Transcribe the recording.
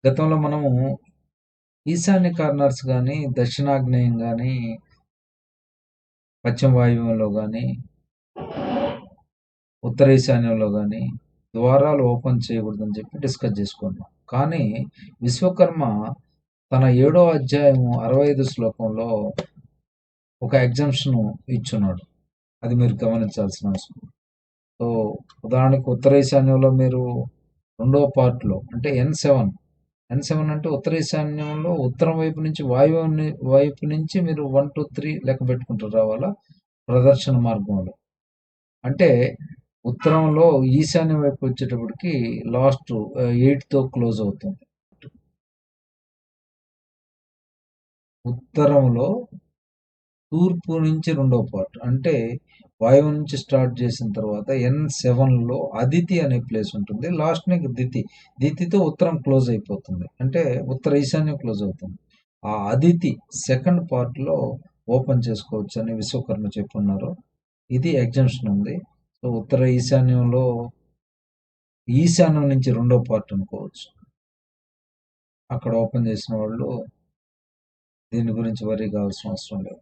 గతంలో మనము ఈశాన్య కార్నర్స్ గానీ, దక్షిణాగ్నేయం గానీ, పశ్చిమ వాయువ్యంలో గానీ, ఉత్తర ఈశాన్యంలో గానీ ద్వారాలు ఓపెన్ చేయకూడదని చెప్పి డిస్కస్ చేసుకున్నాం. కానీ విశ్వకర్మ తన 7వ అధ్యాయము 65 శ్లోకంలో ఒక ఎగ్జంప్షన్ ఇచ్చున్నాడు. అది మీరు గమనించాల్సిన అవసరం. సో ఉదాహరణకు ఉత్తర ఈశాన్యంలో మీరు రెండవ పార్ట్లో అంటే N7 అంటే ఉత్తర ఈశాన్యంలో ఉత్తరం వైపు నుంచి వైపు నుంచి మీరు 1, 2, 3 లెక్క పెట్టుకుంటూ రావాలా ప్రదర్శన మార్గంలో. అంటే ఉత్తరంలో ఈశాన్యం వైపు వచ్చేటప్పటికి లాస్ట్ 8తో క్లోజ్ అవుతుంది. ఉత్తరంలో తూర్పు నుంచి రెండో పార్ట్ అంటే వాయువు నుంచి స్టార్ట్ చేసిన తర్వాత N7లో అదితి అనే ప్లేస్ ఉంటుంది. లాస్ట్ నీకు దితితో ఉత్తరం క్లోజ్ అయిపోతుంది. అంటే ఉత్తర ఈశాన్యం క్లోజ్ అవుతుంది. ఆ అదితి సెకండ్ పార్ట్లో ఓపెన్ చేసుకోవచ్చు అని విశ్వకర్మ చెప్పున్నారు. ఇది ఎగ్జంప్షన్ ఉంది. సో ఉత్తర ఈశాన్యంలో ఈశాన్యం నుంచి రెండో పార్ట్ అనుకోవచ్చు. అక్కడ ఓపెన్ చేసిన వాళ్ళు దీని గురించి వరీ కావాల్సిన అవసరం లేదు.